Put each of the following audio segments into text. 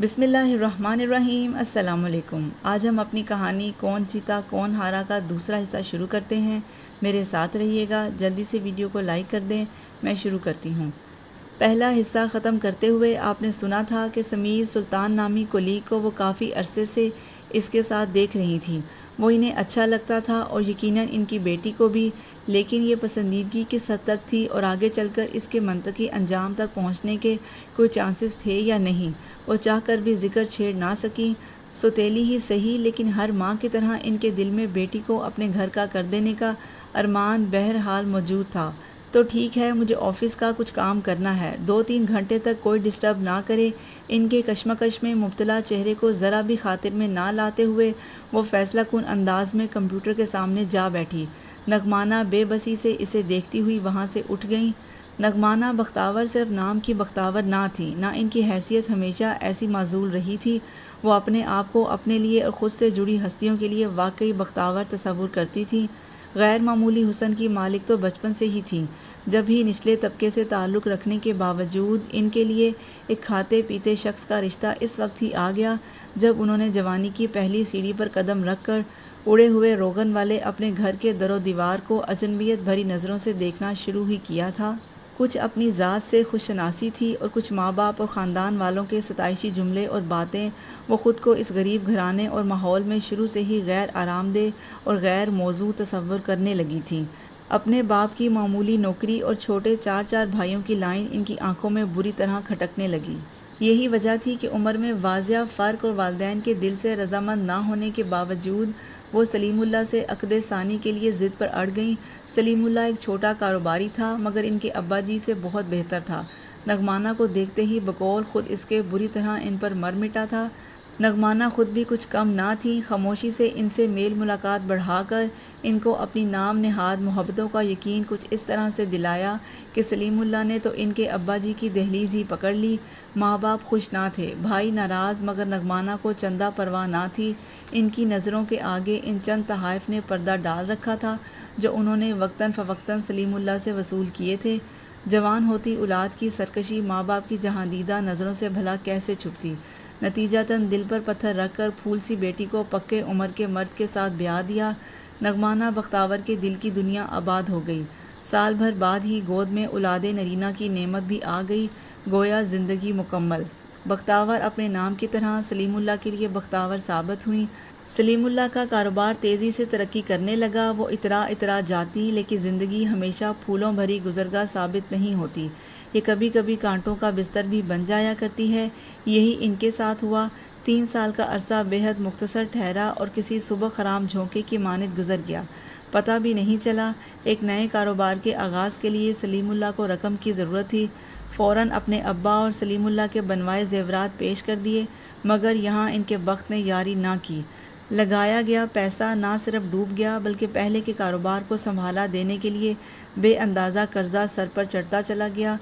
بسم اللہ الرحمن الرحیم۔ السلام علیکم۔ آج ہم اپنی کہانی کون جیتا کون ہارا کا دوسرا حصہ شروع کرتے ہیں۔ میرے ساتھ رہیے گا، جلدی سے ویڈیو کو لائک کر دیں۔ میں شروع کرتی ہوں۔ پہلا حصہ ختم کرتے ہوئے آپ نے سنا تھا کہ سمیر سلطان نامی کولیگ کو وہ کافی عرصے سے اس کے ساتھ دیکھ رہی تھی۔ وہ انہیں اچھا لگتا تھا اور یقیناً ان کی بیٹی کو بھی، لیکن یہ پسندیدگی کس حد تک تھی اور آگے چل کر اس کے منطقی انجام تک پہنچنے کے کوئی چانسز تھے یا نہیں، وہ چاہ کر بھی ذکر چھیڑ نہ سکیں۔ سوتیلی ہی صحیح، لیکن ہر ماں کی طرح ان کے دل میں بیٹی کو اپنے گھر کا کر دینے کا ارمان بہرحال موجود تھا۔ تو ٹھیک ہے، مجھے آفس کا کچھ کام کرنا ہے، 2-3 گھنٹے تک کوئی ڈسٹرب نہ کرے۔ ان کے کشمکش میں مبتلا چہرے کو ذرا بھی خاطر میں نہ لاتے ہوئے وہ فیصلہ کن انداز میں کمپیوٹر کے سامنے جا بیٹھی۔ نغمانہ بے بسی سے اسے دیکھتی ہوئی وہاں سے اٹھ گئیں۔ نغمانہ بختاور صرف نام کی بختاور نہ تھی، نہ ان کی حیثیت ہمیشہ ایسی معزول رہی تھی۔ وہ اپنے آپ کو اپنے لیے اور خود سے جڑی ہستیوں کے لیے واقعی بختاور تصور کرتی تھی۔ غیر معمولی حسن کی مالک تو بچپن سے ہی تھیں، جب ہی نچلے طبقے سے تعلق رکھنے کے باوجود ان کے لیے ایک کھاتے پیتے شخص کا رشتہ اس وقت ہی آ گیا جب انہوں نے جوانی کی پہلی سیڑھی پر قدم رکھ کر اڑے ہوئے روغن والے اپنے گھر کے در و دیوار کو اجنبیت بھری نظروں سے دیکھنا شروع ہی کیا تھا۔ کچھ اپنی ذات سے خود شناسی تھی اور کچھ ماں باپ اور خاندان والوں کے ستائشی جملے اور باتیں۔ وہ خود کو اس غریب گھرانے اور ماحول میں شروع سے ہی غیر آرام دہ اور غیر موزوں تصور کرنے لگی تھیں۔ اپنے باپ کی معمولی نوکری اور چھوٹے 4 بھائیوں کی لائن ان کی آنکھوں میں بری طرح کھٹکنے لگی۔ یہی وجہ تھی کہ عمر میں واضح فرق اور والدین کے دل سے رضامند نہ ہونے کے باوجود وہ سلیم اللہ سے عقد ثانی کے لیے ضد پر اڑ گئیں۔ سلیم اللہ ایک چھوٹا کاروباری تھا، مگر ان کے ابا جی سے بہت بہتر تھا۔ نغمانہ کو دیکھتے ہی بقول خود اس کے بری طرح ان پر مر مٹا تھا۔ نغمانہ خود بھی کچھ کم نہ تھیں، خاموشی سے ان سے میل ملاقات بڑھا کر ان کو اپنی نام نہاد محبتوں کا یقین کچھ اس طرح سے دلایا کہ سلیم اللہ نے تو ان کے ابا جی کی دہلیز ہی پکڑ لی۔ ماں باپ خوش نہ تھے، بھائی ناراض، مگر نغمانہ کو چندہ پرواہ نہ تھی۔ ان کی نظروں کے آگے ان چند تحائف نے پردہ ڈال رکھا تھا جو انہوں نے وقتاً فوقتاً سلیم اللہ سے وصول کیے تھے۔ جوان ہوتی اولاد کی سرکشی ماں باپ کی جہاں دیدہ نظروں سے بھلا کیسے چھپتی؟ نتیجتاً دل پر پتھر رکھ کر پھول سی بیٹی کو پکے عمر کے مرد کے ساتھ بیاہ دیا۔ نغمانہ بختاور کے دل کی دنیا آباد ہو گئی۔ سال بھر بعد ہی گود میں اولاد نرینہ کی نعمت بھی آ گئی، گویا زندگی مکمل۔ بختاور اپنے نام کی طرح سلیم اللہ کے لیے بختاور ثابت ہوئیں۔ سلیم اللہ کا کاروبار تیزی سے ترقی کرنے لگا۔ وہ اترا جاتی، لیکن زندگی ہمیشہ پھولوں بھری گزرگاہ ثابت نہیں ہوتی، یہ کبھی کبھی کانٹوں کا بستر بھی بن جایا کرتی ہے۔ یہی ان کے ساتھ ہوا۔ 3 سال کا عرصہ بے حد مختصر ٹھہرا اور کسی صبح خرام جھونکے کی مانند گزر گیا، پتہ بھی نہیں چلا۔ ایک نئے کاروبار کے آغاز کے لیے سلیم اللہ کو رقم کی ضرورت تھی۔ فوراً اپنے ابا اور سلیم اللہ کے بنوائے زیورات پیش کر دیے، مگر یہاں ان کے بخت نے یاری نہ کی۔ لگایا گیا پیسہ نہ صرف ڈوب گیا، بلکہ پہلے کے کاروبار کو سنبھالا دینے کے لیے بے اندازہ قرضہ سر پر چڑھتا چلا گیا۔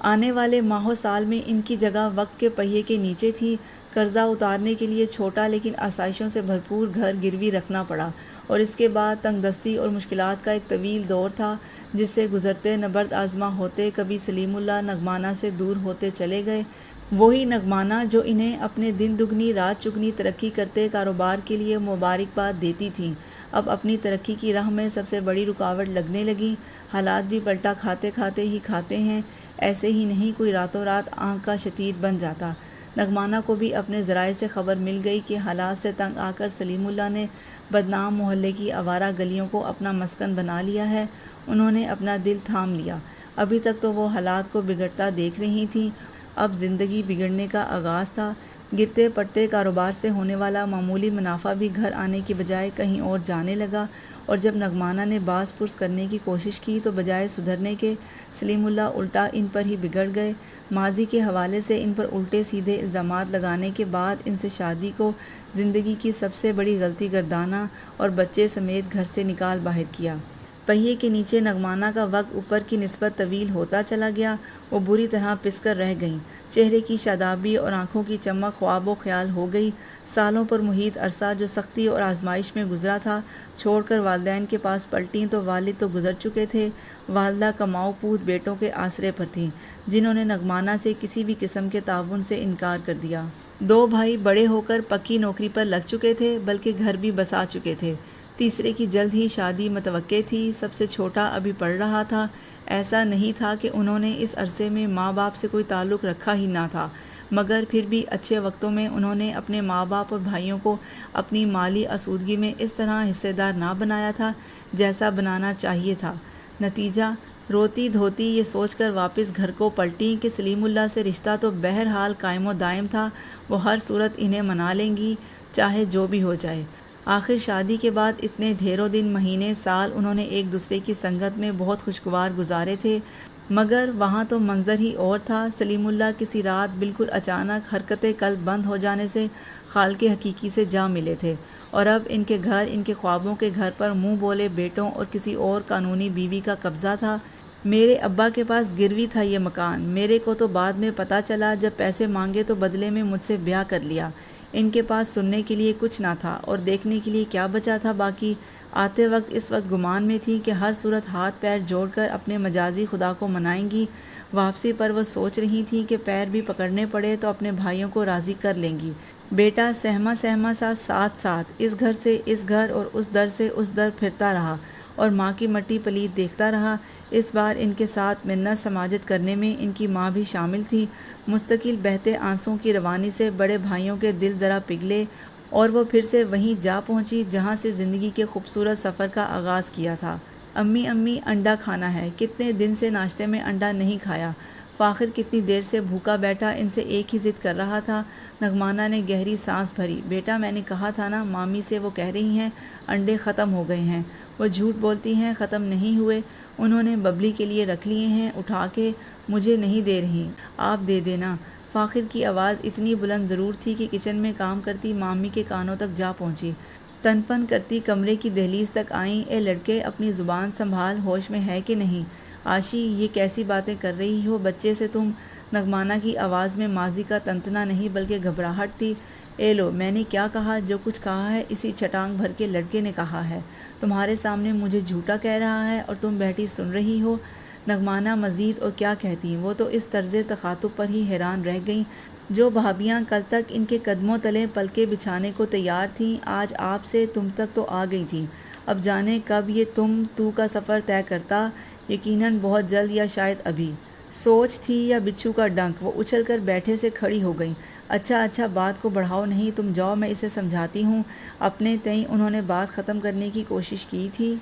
آنے والے ماہ و سال میں ان کی جگہ وقت کے پہیے کے نیچے تھی۔ قرضہ اتارنے کے لیے چھوٹا لیکن آسائشوں سے بھرپور گھر گروی رکھنا پڑا، اور اس کے بعد تنگ دستی اور مشکلات کا ایک طویل دور تھا جس سے گزرتے نبرد آزما ہوتے کبھی سلیم اللہ نغمانہ سے دور ہوتے چلے گئے۔ وہی نغمانہ جو انہیں اپنے دن دگنی رات چگنی ترقی کرتے کاروبار کے لیے مبارکباد دیتی تھیں، اب اپنی ترقی کی راہ میں سب سے بڑی رکاوٹ لگنے لگیں۔ حالات بھی پلٹا کھاتے ہی کھاتے ہیں، ایسے ہی نہیں کوئی راتوں رات آنکھ کا شتیر بن جاتا۔ نغمانہ کو بھی اپنے ذرائع سے خبر مل گئی کہ حالات سے تنگ آ کر سلیم اللہ نے بدنام محلے کی آوارہ گلیوں کو اپنا مسکن بنا لیا ہے۔ انہوں نے اپنا دل تھام لیا۔ ابھی تک تو وہ حالات کو بگڑتا دیکھ رہی تھیں، اب زندگی بگڑنے کا آغاز تھا۔ گرتے پڑتے کاروبار سے ہونے والا معمولی منافع بھی گھر آنے کی بجائے کہیں اور جانے لگا، اور جب نغمانہ نے باز پرس کرنے کی کوشش کی تو بجائے سدھرنے کے سلیم اللہ الٹا ان پر ہی بگڑ گئے۔ ماضی کے حوالے سے ان پر الٹے سیدھے الزامات لگانے کے بعد ان سے شادی کو زندگی کی سب سے بڑی غلطی گردانا اور بچے سمیت گھر سے نکال باہر کیا۔ پہیے کے نیچے نغمانہ کا وقت اوپر کی نسبت طویل ہوتا چلا گیا۔ وہ بری طرح پس کر رہ گئیں۔ چہرے کی شادابی اور آنکھوں کی چمک خواب و خیال ہو گئی۔ سالوں پر محیط عرصہ جو سختی اور آزمائش میں گزرا تھا، چھوڑ کر والدین کے پاس پلٹیں تو والد تو گزر چکے تھے۔ والدہ کماؤ پوت بیٹوں کے آسرے پر تھیں، جنہوں نے نغمانہ سے کسی بھی قسم کے تعاون سے انکار کر دیا۔ 2 بھائی بڑے ہو کر پکی نوکری پر لگ چکے تھے، بلکہ گھر بھی بسا چکے تھے۔ تیسرے کی جلد ہی شادی متوقع تھی۔ سب سے چھوٹا ابھی پڑھ رہا تھا۔ ایسا نہیں تھا کہ انہوں نے اس عرصے میں ماں باپ سے کوئی تعلق رکھا ہی نہ تھا، مگر پھر بھی اچھے وقتوں میں انہوں نے اپنے ماں باپ اور بھائیوں کو اپنی مالی آسودگی میں اس طرح حصے دار نہ بنایا تھا جیسا بنانا چاہیے تھا۔ نتیجہ روتی دھوتی یہ سوچ کر واپس گھر کو پلٹیں کہ سلیم اللہ سے رشتہ تو بہرحال قائم و دائم تھا، وہ ہر صورت انہیں منا لیں گی، چاہے جو بھی ہو جائے۔ آخر شادی کے بعد اتنے ڈھیروں دن، مہینے، سال انہوں نے ایک دوسرے کی سنگت میں بہت خوشگوار گزارے تھے، مگر وہاں تو منظر ہی اور تھا۔ سلیم اللہ کسی رات بالکل اچانک حرکت قلب بند ہو جانے سے خالق حقیقی سے جا ملے تھے، اور اب ان کے گھر، ان کے خوابوں کے گھر پر منہ بولے بیٹوں اور کسی اور قانونی بیوی کا قبضہ تھا۔ میرے ابا کے پاس گروی تھا یہ مکان، میرے کو تو بعد میں پتہ چلا، جب پیسے مانگے تو بدلے میں مجھ سے بیاہ کر لیا۔ ان کے پاس سننے کے لیے کچھ نہ تھا اور دیکھنے کے لیے کیا بچا تھا باقی؟ آتے وقت اس وقت گمان میں تھی کہ ہر صورت ہاتھ پیر جوڑ کر اپنے مجازی خدا کو منائیں گی۔ واپسی پر وہ سوچ رہی تھی کہ پیر بھی پکڑنے پڑے تو اپنے بھائیوں کو راضی کر لیں گی۔ بیٹا سہما سہما سا ساتھ ساتھ اس گھر سے اس گھر اور اس در سے اس در پھرتا رہا اور ماں کی مٹی پلید دیکھتا رہا۔ اس بار ان کے ساتھ منت سماجت کرنے میں ان کی ماں بھی شامل تھی۔ مستقل بہتے آنسوں کی روانی سے بڑے بھائیوں کے دل ذرا پگھلے اور وہ پھر سے وہیں جا پہنچی جہاں سے زندگی کے خوبصورت سفر کا آغاز کیا تھا۔ امی امی انڈا کھانا ہے، کتنے دن سے ناشتے میں انڈا نہیں کھایا۔ فاخر کتنی دیر سے بھوکا بیٹھا ان سے ایک ہی ضد کر رہا تھا۔ نغمانہ نے گہری سانس بھری۔ بیٹا میں نے کہا تھا نا، مامی سے وہ کہہ رہی ہیں انڈے ختم ہو گئے ہیں۔ وہ جھوٹ بولتی ہیں، ختم نہیں ہوئے، انہوں نے ببلی کے لیے رکھ لیے ہیں اٹھا کے، مجھے نہیں دے رہی، آپ دے دینا۔ فاخر کی آواز اتنی بلند ضرور تھی کہ کچن میں کام کرتی مامی کے کانوں تک جا پہنچی۔ تن فن کرتی کمرے کی دہلیز تک آئیں۔ اے لڑکے، اپنی زبان سنبھال، ہوش میں ہے کہ نہیں؟ عاشی، یہ کیسی باتیں کر رہی ہو بچے سے تم؟ نغمانہ کی آواز میں ماضی کا تنتنا نہیں بلکہ گھبراہٹ تھی۔ اے لو، میں نے کیا کہا؟ جو کچھ کہا ہے اسی چٹانگ بھر کے لڑکے نے کہا ہے۔ تمہارے سامنے مجھے جھوٹا کہہ رہا ہے اور تم بیٹھی سن رہی ہو۔ نغمانہ مزید اور کیا کہتی، وہ تو اس طرز تخاطب پر ہی حیران رہ گئیں۔ جو بھابیاں کل تک ان کے قدموں تلے پلکیں بچھانے کو تیار تھیں، آج آپ سے تم تک تو آ گئی تھیں۔ اب جانے کب یہ تم تو کا سفر طے کرتا، یقیناً بہت جلد یا شاید ابھی۔ سوچ تھی یا بچھو کا ڈنک؟ وہ اچھل کر بیٹھے سے کھڑی ہو گئیں۔ اچھا بات کو بڑھاؤ نہیں، تم جاؤ، میں اسے سمجھاتی ہوں۔ اپنے تئیں انہوں نے بات ختم کرنے کی کوشش کی تھی۔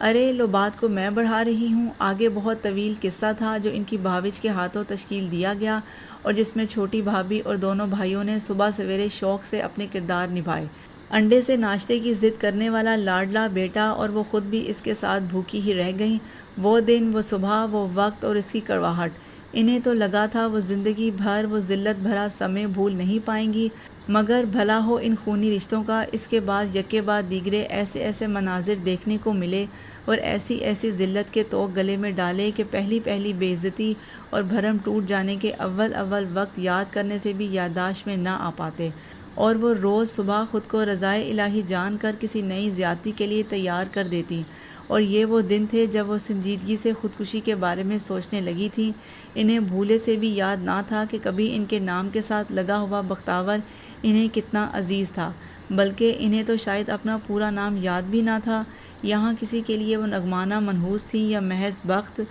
ارے لو، بات کو میں بڑھا رہی ہوں۔ آگے بہت طویل قصہ تھا جو ان کی بھاوج کے ہاتھوں تشکیل دیا گیا اور جس میں چھوٹی بھابھی اور دونوں بھائیوں نے صبح سویرے شوق سے اپنے کردار نبھائے۔ انڈے سے ناشتے کی ضد کرنے والا لاڈلا بیٹا اور وہ خود بھی اس کے ساتھ بھوکی ہی رہ گئیں۔ وہ دن، وہ صبح، وہ وقت اور اس کی کڑواہٹ، انہیں تو لگا تھا وہ زندگی بھر وہ ذلت بھرا سمے بھول نہیں پائیں گی، مگر بھلا ہو ان خونی رشتوں کا۔ اس کے بعد یکے بعد دیگرے ایسے ایسے مناظر دیکھنے کو ملے اور ایسی ایسی ذلت کے طوق گلے میں ڈالے کہ پہلی پہلی بے عزتی اور بھرم ٹوٹ جانے کے اول وقت یاد کرنے سے بھی یادداشت میں نہ آ پاتے، اور وہ روز صبح خود کو رضائے الہی جان کر کسی نئی زیادتی کے لیے تیار کر دیتی۔ اور یہ وہ دن تھے جب وہ سنجیدگی سے خودکشی کے بارے میں سوچنے لگی تھی۔ انہیں بھولے سے بھی یاد نہ تھا کہ کبھی ان کے نام کے ساتھ لگا ہوا بختاور انہیں کتنا عزیز تھا، بلکہ انہیں تو شاید اپنا پورا نام یاد بھی نہ تھا۔ یہاں کسی کے لیے وہ نغمانہ منحوس تھیں یا محض بخت؟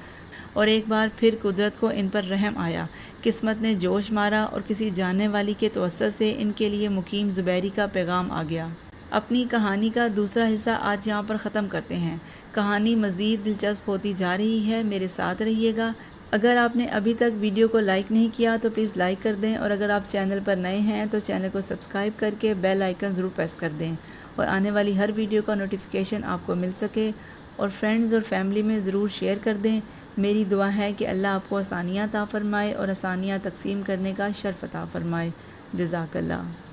اور ایک بار پھر قدرت کو ان پر رحم آیا، قسمت نے جوش مارا اور کسی جاننے والی کے توسط سے ان کے لیے مقیم زبیری کا پیغام آ گیا۔ اپنی کہانی کا دوسرا حصہ آج یہاں پر ختم کرتے ہیں۔ کہانی مزید دلچسپ ہوتی جا رہی ہے، میرے ساتھ رہیے گا۔ اگر آپ نے ابھی تک ویڈیو کو لائک نہیں کیا تو پلیز لائک کر دیں، اور اگر آپ چینل پر نئے ہیں تو چینل کو سبسکرائب کر کے بیل آئیکن ضرور پریس کر دیں، اور آنے والی ہر ویڈیو کا نوٹیفیکیشن آپ کو مل سکے، اور فرینڈز اور فیملی میں ضرور شیئر کر دیں۔ میری دعا ہے کہ اللہ آپ کو آسانیاں عطا فرمائے اور آسانیاں تقسیم کرنے کا شرف عطا فرمائے۔ جزاک اللہ۔